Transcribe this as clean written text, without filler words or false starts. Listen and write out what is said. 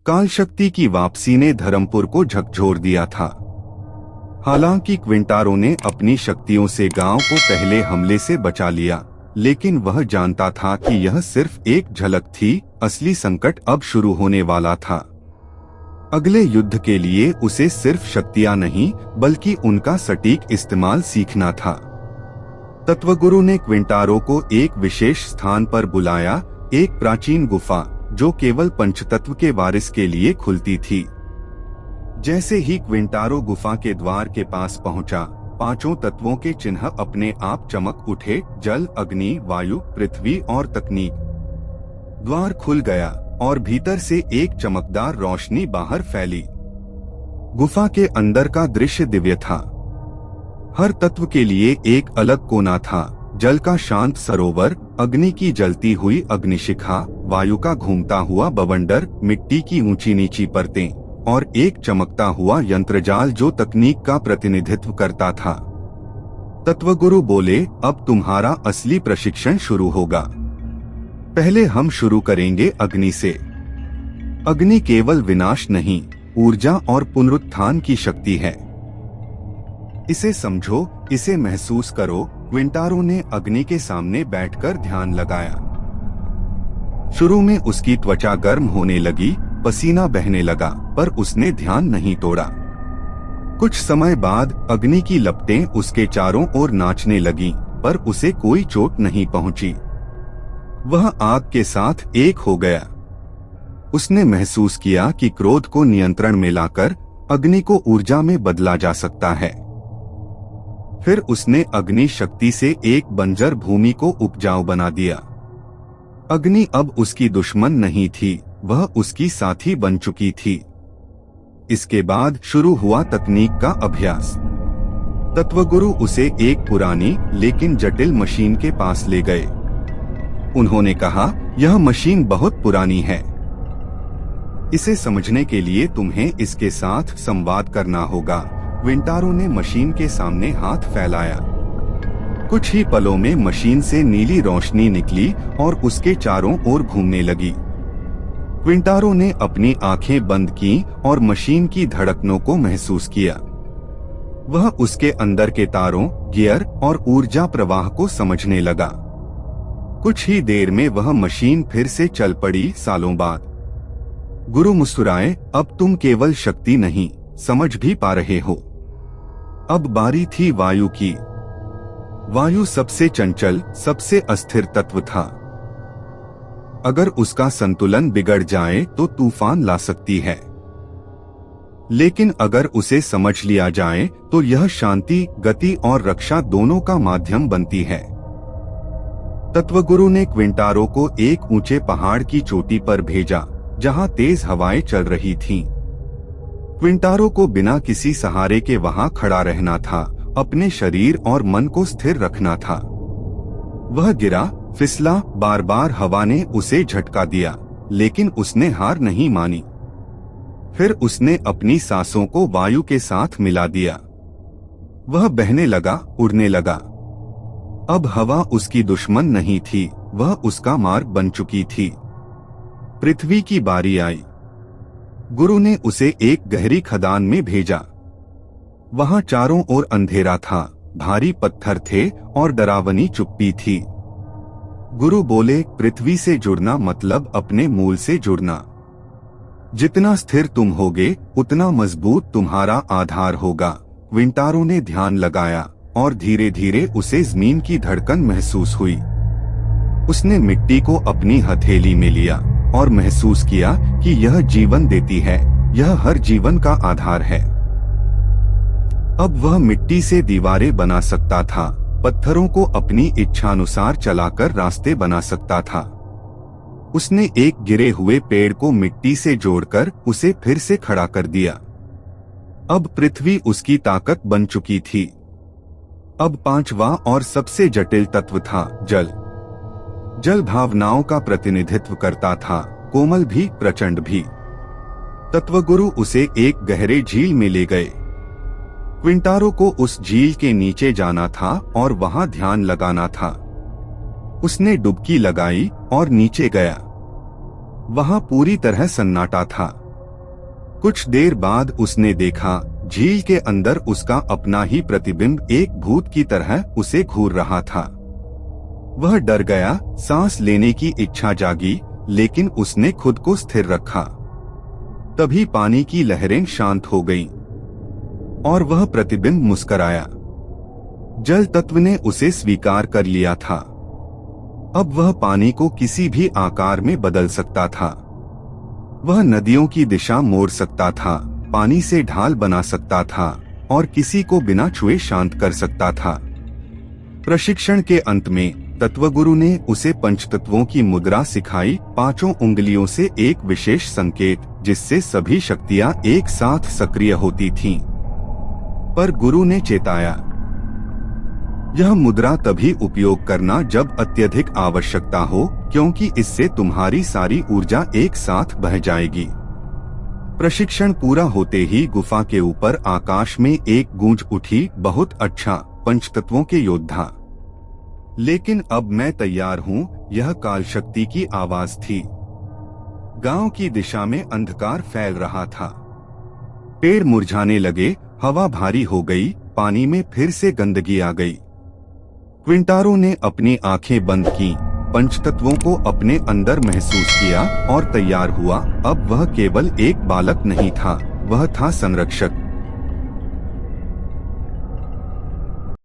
काल शक्ति की वापसी ने धर्मपुर को झकझोर दिया था। हालांकि क्विंटारो ने अपनी शक्तियों से गांव को पहले हमले से बचा लिया, लेकिन वह जानता था कि यह सिर्फ एक झलक थी, असली संकट अब शुरू होने वाला था। अगले युद्ध के लिए उसे सिर्फ शक्तियां नहीं बल्कि उनका सटीक इस्तेमाल सीखना था। तत्वगुरु ने क्विंटारो को एक विशेष स्थान पर बुलाया, एक प्राचीन गुफा जो केवल पंचतत्व के वारिस के लिए खुलती थी। जैसे ही क्विंटारो गुफा के द्वार के पास पहुंचा, पांचों तत्वों के चिन्ह अपने आप चमक उठे, जल, अग्नि, वायु, पृथ्वी और तकनीक। द्वार खुल गया और भीतर से एक चमकदार रोशनी बाहर फैली। गुफा के अंदर का दृश्य दिव्य था। हर तत्व के लिए एक अलग कोना था। जल का शांत सरोवर, अग्नि की जलती हुई अग्निशिखा, वायु का घूमता हुआ बवंडर, मिट्टी की ऊंची नीची परतें और एक चमकता हुआ यंत्रजाल जो तकनीक का प्रतिनिधित्व करता था। तत्वगुरु बोले, अब तुम्हारा असली प्रशिक्षण शुरू होगा। पहले हम शुरू करेंगे अग्नि से। अग्नि केवल विनाश नहीं, ऊर्जा और पुनरुत्थान की शक्ति है। इसे समझो, इसे महसूस करो। क्विंटारो ने अग्नि के सामने बैठकर ध्यान लगाया। शुरू में उसकी त्वचा गर्म होने लगी, पसीना बहने लगा, पर उसने ध्यान नहीं तोड़ा। कुछ समय बाद अग्नि की लपटें उसके चारों ओर नाचने लगीं, पर उसे कोई चोट नहीं पहुंची। वह आग के साथ एक हो गया। उसने महसूस किया कि क्रोध को नियंत्रण में लाकर अग्नि को ऊर्जा में बदला जा सकता है। फिर उसने अग्नि शक्ति से एक बंजर भूमि को उपजाऊ बना दिया। अग्नि अब उसकी दुश्मन नहीं थी, वह उसकी साथी बन चुकी थी। इसके बाद शुरू हुआ तकनीक का अभ्यास। तत्वगुरु उसे एक पुरानी लेकिन जटिल मशीन के पास ले गए। उन्होंने कहा, यह मशीन बहुत पुरानी है। इसे समझने के लिए तुम्हें इसके साथ संवाद करना होगा। क्विंटारो ने मशीन के सामने हाथ फैलाया। कुछ ही पलों में मशीन से नीली रोशनी निकली और उसके चारों ओर घूमने लगी। क्विंटारो ने अपनी आंखें बंद की और मशीन की धड़कनों को महसूस किया। वह उसके अंदर के तारों, गियर और ऊर्जा प्रवाह को समझने लगा। कुछ ही देर में वह मशीन फिर से चल पड़ी। सालों बाद गुरु मुस्कुराए, अब तुम केवल शक्ति नहीं, समझ भी पा रहे हो। अब बारी थी वायु की। वायु सबसे चंचल, सबसे अस्थिर तत्व था। अगर उसका संतुलन बिगड़ जाए तो तूफान ला सकती है, लेकिन अगर उसे समझ लिया जाए तो यह शांति, गति और रक्षा दोनों का माध्यम बनती है। तत्वगुरु ने क्विंटारो को एक ऊंचे पहाड़ की चोटी पर भेजा, जहां तेज हवाएं चल रही थीं। क्विंटारो को बिना किसी सहारे के वहां खड़ा रहना था, अपने शरीर और मन को स्थिर रखना था। वह गिरा, फिसला, बार बार हवा ने उसे झटका दिया, लेकिन उसने हार नहीं मानी। फिर उसने अपनी सांसों को वायु के साथ मिला दिया। वह बहने लगा, उड़ने लगा। अब हवा उसकी दुश्मन नहीं थी, वह उसका मार्ग बन चुकी थी। पृथ्वी की बारी आई। गुरु ने उसे एक गहरी खदान में भेजा। वहां चारों ओर अंधेरा था, भारी पत्थर थे और डरावनी चुप्पी थी। गुरु बोले, पृथ्वी से जुड़ना मतलब अपने मूल से जुड़ना। जितना स्थिर तुम होगे, उतना मजबूत तुम्हारा आधार होगा। क्विंटारो ने ध्यान लगाया और धीरे धीरे उसे जमीन की धड़कन महसूस हुई। उसने मिट्टी को अपनी हथेली में लिया और महसूस किया कि यह जीवन देती है, यह हर जीवन का आधार है। अब वह मिट्टी से दीवारें बना सकता था, पत्थरों को अपनी इच्छानुसार चलाकर रास्ते बना सकता था। उसने एक गिरे हुए पेड़ को मिट्टी से जोड़कर उसे फिर से खड़ा कर दिया। अब पृथ्वी उसकी ताकत बन चुकी थी। अब पांचवा और सबसे जटिल तत्व था जल। जल भावनाओं का प्रतिनिधित्व करता था, कोमल भी, प्रचंड भी। तत्वगुरु उसे एक गहरे झील में ले गए। क्विंटारो को उस झील के नीचे जाना था और वहां ध्यान लगाना था। उसने डुबकी लगाई और नीचे गया। वहां पूरी तरह सन्नाटा था। कुछ देर बाद उसने देखा झील के अंदर उसका अपना ही प्रतिबिंब एक भूत की तरह उसे घूर रहा था। वह डर गया, सांस लेने की इच्छा जागी, लेकिन उसने खुद को स्थिर रखा। तभी पानी की लहरें शांत हो गईं और वह प्रतिबिंब मुस्कराया। जल तत्व ने उसे स्वीकार कर लिया था। अब वह पानी को किसी भी आकार में बदल सकता था। वह नदियों की दिशा मोड़ सकता था, पानी से ढाल बना सकता था और किसी को बिना छुए शांत कर सकता था। प्रशिक्षण के अंत में तत्वगुरु ने उसे पंचतत्वों की मुद्रा सिखाई, 5 उंगलियों से एक विशेष संकेत जिससे सभी शक्तियां एक साथ सक्रिय होती थीं। पर गुरु ने चेताया, यह मुद्रा तभी उपयोग करना जब अत्यधिक आवश्यकता हो, क्योंकि इससे तुम्हारी सारी ऊर्जा एक साथ बह जाएगी। प्रशिक्षण पूरा होते ही गुफा के ऊपर आकाश में एक गूंज उठी, बहुत अच्छा पंचतत्वों के योद्धा, लेकिन अब मैं तैयार हूँ। यह काल शक्ति की आवाज थी। गांव की दिशा में अंधकार फैल रहा था। पेड़ मुरझाने लगे, हवा भारी हो गई, पानी में फिर से गंदगी आ गई। क्विंटारो ने अपनी आंखें बंद की, पंचतत्वों को अपने अंदर महसूस किया और तैयार हुआ। अब वह केवल एक बालक नहीं था, वह था संरक्षक।